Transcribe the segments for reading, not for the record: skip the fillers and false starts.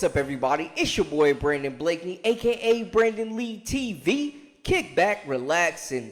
What's up, everybody? It's your boy Brandon Blakeney, aka Brandon Lee TV. Kick back, relax, and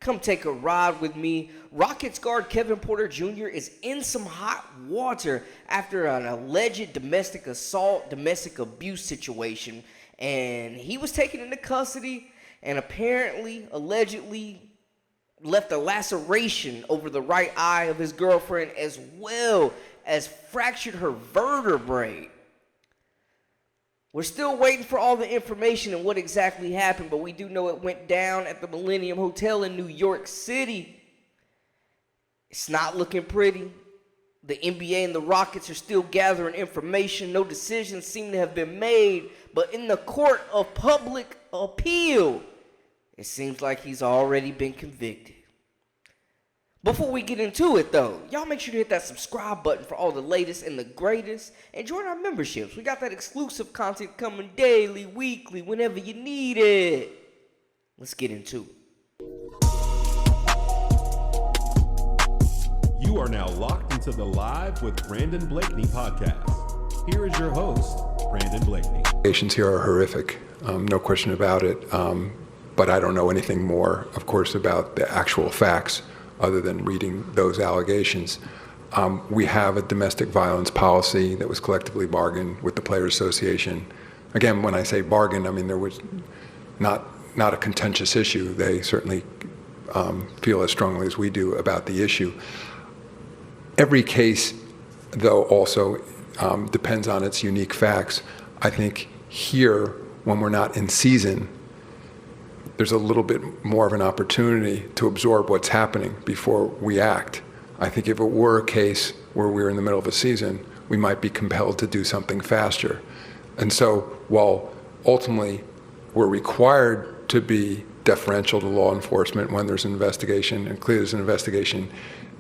come take a ride with me. Rockets guard Kevin Porter Jr. is in some hot water after an alleged domestic assault, domestic abuse situation. And he was taken into custody and allegedly, left a laceration over the right eye of his girlfriend, as well as fractured her vertebrae. We're still waiting for all the information and what exactly happened, but we do know it went down at the Millennium Hotel in New York City. It's not looking pretty. The NBA and the Rockets are still gathering information. No decisions seem to have been made, but in the court of public appeal, it seems like he's already been convicted. Before we get into it, though, y'all make sure to hit that subscribe button for all the latest and the greatest, and join our memberships. We got that exclusive content coming daily, weekly, whenever you need it. Let's get into it. You are now locked into the Live with Brandon Blakeney podcast. Here is your host, Brandon Blakeney. Allegations here are horrific, no question about it. But I don't know anything more, of course, about the actual facts other than reading those allegations. We have a domestic violence policy that was collectively bargained with the Players Association. Again, when I say bargain, I mean there was not a contentious issue. They certainly feel as strongly as we do about the issue. Every case, though, also depends on its unique facts. I think here, when we're not in season, there's a little bit more of an opportunity to absorb what's happening before we act. I think if it were a case where we're in the middle of a season, we might be compelled to do something faster. And so while ultimately we're required to be deferential to law enforcement when there's an investigation and clear there's an investigation,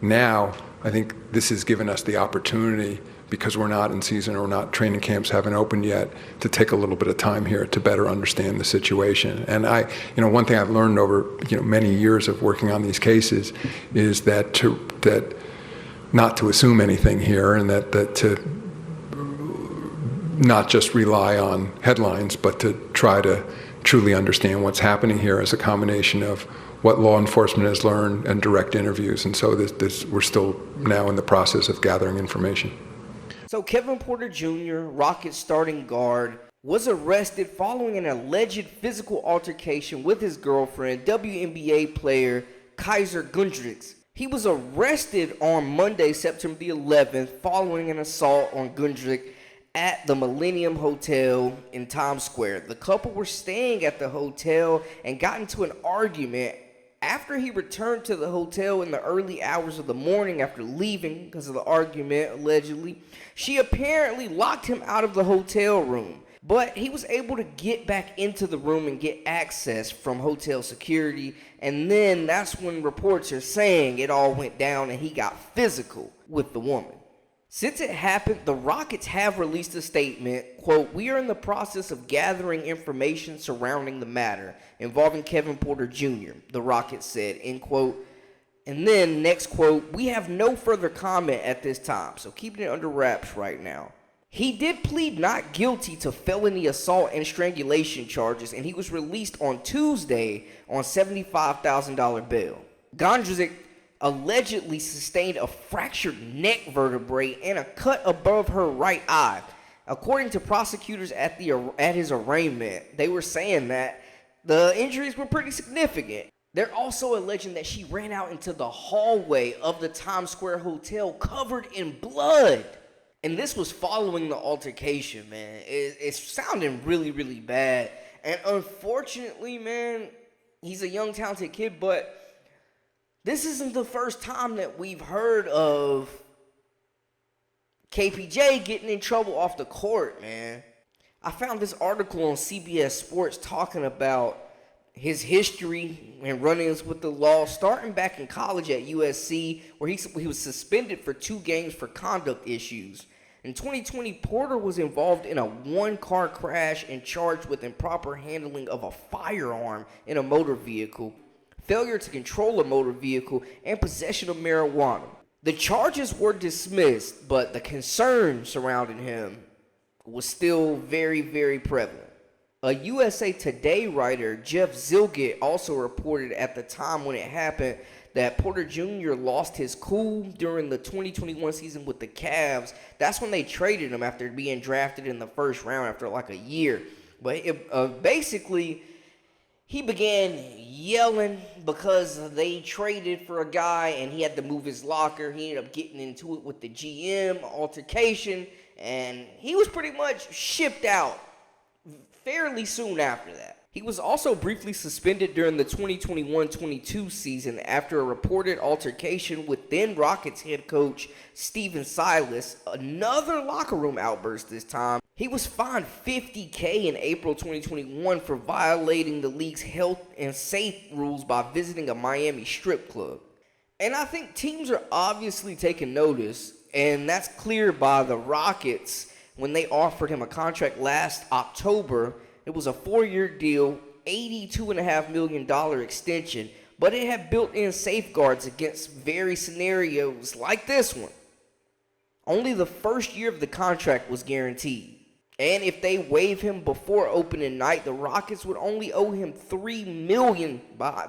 now I think this has given us the opportunity, because we're not in season or not, training camps haven't opened yet, to take a little bit of time here to better understand the situation. And one thing I've learned over many years of working on these cases is that not to assume anything here, and that to not just rely on headlines, but to try to truly understand what's happening here as a combination of what law enforcement has learned and direct interviews. And so we're still now in the process of gathering information. So Kevin Porter Jr., Rockets starting guard, was arrested following an alleged physical altercation with his girlfriend, WNBA player Kaiser Gundrix. He was arrested on Monday, September the 11th, following an assault on Gundrix at the Millennium Hotel in Times Square. The couple were staying at the hotel and got into an argument after he returned to the hotel in the early hours of the morning after leaving because of the argument, allegedly. She apparently locked him out of the hotel room, but he was able to get back into the room and get access from hotel security, and then that's when reports are saying it all went down and he got physical with the woman. Since it happened, the Rockets have released a statement, quote, "We are in the process of gathering information surrounding the matter involving Kevin Porter Jr., the Rockets said," end quote. And then, next quote, "We have no further comment at this time," so keeping it under wraps right now. He did plead not guilty to felony assault and strangulation charges, and he was released on Tuesday on $75,000 bail. Gondrzik allegedly sustained a fractured neck vertebrae and a cut above her right eye. According to prosecutors at his arraignment, they were saying that the injuries were pretty significant. They're also alleging that she ran out into the hallway of the Times Square Hotel covered in blood. And this was following the altercation, man. It's sounding really, really bad. And unfortunately, man, he's a young, talented kid, but this isn't the first time that we've heard of KPJ getting in trouble off the court, man. I found this article on CBS Sports talking about his history and run-ins with the law, starting back in college at USC, where he was suspended for 2 games for conduct issues. In 2020, Porter was involved in a 1-car crash and charged with improper handling of a firearm in a motor vehicle, failure to control a motor vehicle, and possession of marijuana. The charges were dismissed, but the concern surrounding him was still very, very prevalent. A USA Today writer, Jeff Zilgett, also reported at the time when it happened that Porter Jr. lost his cool during the 2021 season with the Cavs. That's when they traded him after being drafted in the first round after like a year. But basically, he began yelling because they traded for a guy and he had to move his locker. He ended up getting into it with the GM, altercation, and he was pretty much shipped out fairly soon after that. He was also briefly suspended during the 2021-22 season after a reported altercation with then Rockets head coach Stephen Silas, another locker room outburst this time. He was fined $50,000 in April 2021 for violating the league's health and safety rules by visiting a Miami strip club. And I think teams are obviously taking notice, and that's clear by the Rockets when they offered him a contract last October. It was a 4-year deal, $82.5 million extension, but it had built-in safeguards against very scenarios like this one. Only the first year of the contract was guaranteed. And if they waive him before opening night, the Rockets would only owe him $3 million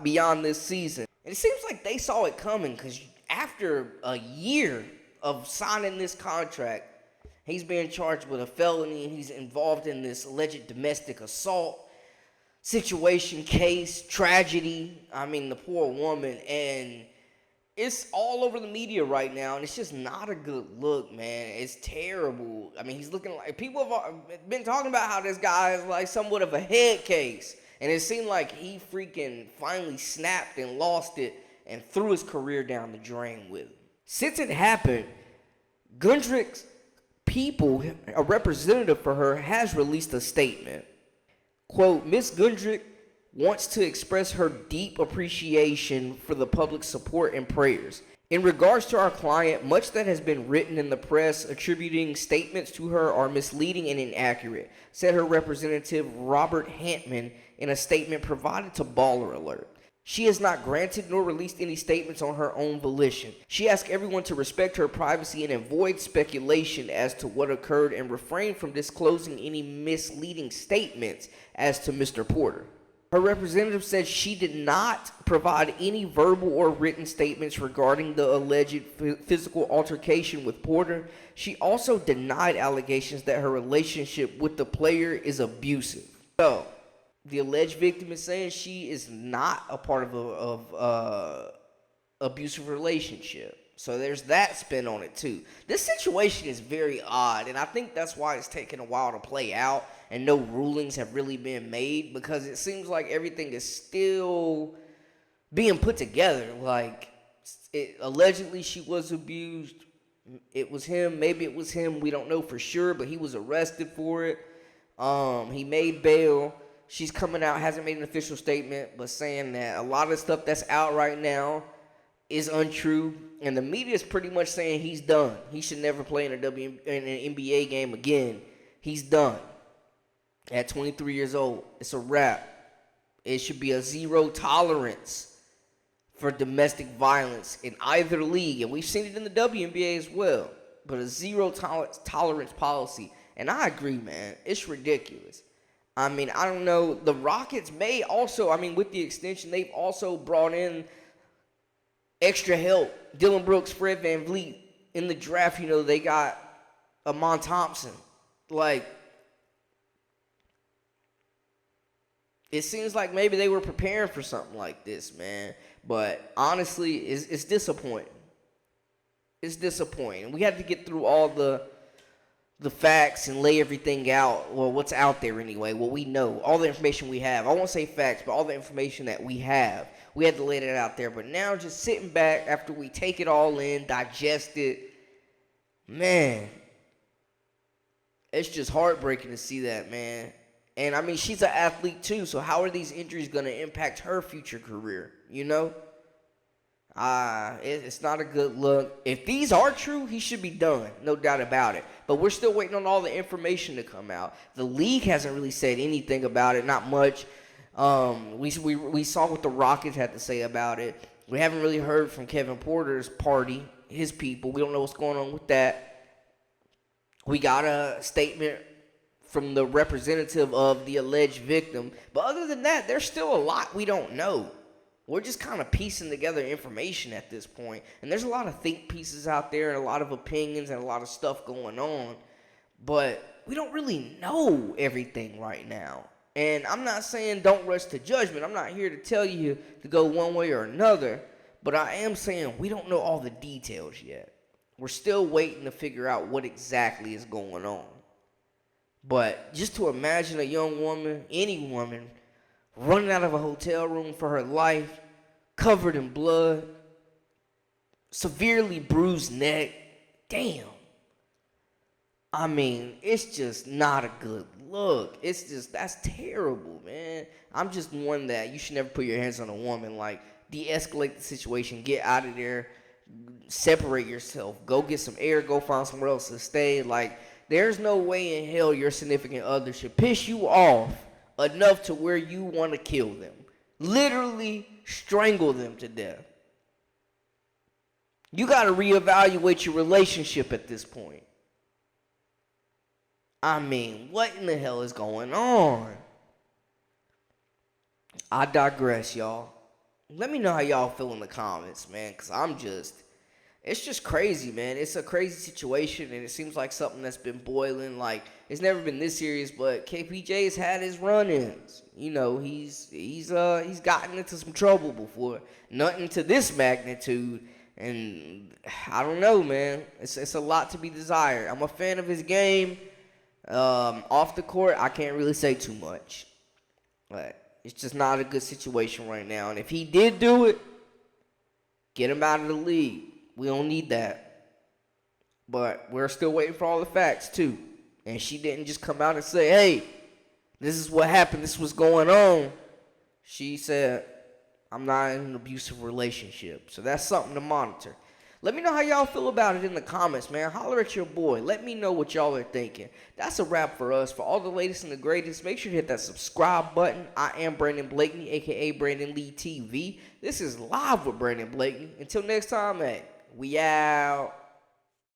beyond this season. And it seems like they saw it coming, because after a year of signing this contract, he's being charged with a felony, and he's involved in this alleged domestic assault situation, case, tragedy. I mean, the poor woman. And it's all over the media right now, and it's just not a good look, man. It's terrible. I mean, he's looking like, people have been talking about how this guy is like somewhat of a head case. And it seemed like he freaking finally snapped and lost it and threw his career down the drain with it. Since it happened, Gundrich's people, a representative for her, has released a statement. Quote, Ms. Gundrich wants to express her deep appreciation for the public support and prayers. In regards to our client, much that has been written in the press attributing statements to her are misleading and inaccurate, said her representative Robert Hantman in a statement provided to Baller Alert. She has not granted nor released any statements on her own volition. She asked everyone to respect her privacy and avoid speculation as to what occurred and refrain from disclosing any misleading statements as to Mr. Porter. Her representative said she did not provide any verbal or written statements regarding the alleged physical altercation with Porter. She also denied allegations that her relationship with the player is abusive. So, the alleged victim is saying she is not a part of a abusive relationship. So there's that spin on it too. This situation is very odd, and I think that's why it's taken a while to play out and no rulings have really been made, because it seems like everything is still being put together. Like, allegedly she was abused. It was him. Maybe it was him. We don't know for sure, but he was arrested for it. He made bail. She's coming out, hasn't made an official statement, but saying that a lot of stuff that's out right now is untrue. And the media is pretty much saying he's done. He should never play in an NBA game again. He's done. At 23 years old, it's a wrap. It should be a zero tolerance for domestic violence in either league. And we've seen it in the WNBA as well. But a zero tolerance policy. And I agree, man. It's ridiculous. I mean, I don't know. The Rockets may also, I mean, with the extension, they've also brought in extra help. Dylan Brooks, Fred VanVleet. In the draft, you know, they got Amon Thompson. Like, it seems like maybe they were preparing for something like this, man. But honestly, it's disappointing. It's disappointing. We had to get through all the facts and lay everything out. Well, what's out there anyway, what we know, all the information we have. I won't say facts, but all the information that we have. We had to lay that out there. But now just sitting back after we take it all in, digest it, man, it's just heartbreaking to see that, man. And, I mean, she's an athlete, too, so how are these injuries going to impact her future career, you know? It's not a good look. If these are true, he should be done, no doubt about it. But we're still waiting on all the information to come out. The league hasn't really said anything about it, not much. We saw what the Rockets had to say about it. We haven't really heard from Kevin Porter's party, his people. We don't know what's going on with that. We got a statement from the representative of the alleged victim. But other than that, there's still a lot we don't know. We're just kind of piecing together information at this point. And there's a lot of think pieces out there and a lot of opinions and a lot of stuff going on. But we don't really know everything right now. And I'm not saying don't rush to judgment. I'm not here to tell you to go one way or another. But I am saying we don't know all the details yet. We're still waiting to figure out what exactly is going on. But just to imagine a young woman, any woman, running out of a hotel room for her life, covered in blood, severely bruised neck. Damn. I mean, it's just not a good look. It's just, that's terrible, man. I'm just one that you should never put your hands on a woman. Like, de-escalate the situation, get out of there, separate yourself, go get some air, go find somewhere else to stay. Like, there's no way in hell your significant other should piss you off enough to where you want to kill them. Literally strangle them to death. You got to reevaluate your relationship at this point. I mean, what in the hell is going on? I digress, y'all. Let me know how y'all feel in the comments, man, because it's just crazy, man. It's a crazy situation, and it seems like something that's been boiling. Like, it's never been this serious, but KPJ's had his run-ins. You know, he's gotten into some trouble before. Nothing to this magnitude, and I don't know, man. It's a lot to be desired. I'm a fan of his game. Off the court, I can't really say too much. But it's just not a good situation right now. And if he did do it, get him out of the league. We don't need that. But we're still waiting for all the facts, too. And she didn't just come out and say, hey, this is what happened. This is what's going on. She said, I'm not in an abusive relationship. So that's something to monitor. Let me know how y'all feel about it in the comments, man. Holler at your boy. Let me know what y'all are thinking. That's a wrap for us. For all the latest and the greatest, make sure to hit that subscribe button. I am Brandon Blakeney, a.k.a. Brandon Lee TV. This is Live with Brandon Blakeney. Until next time, man, we out.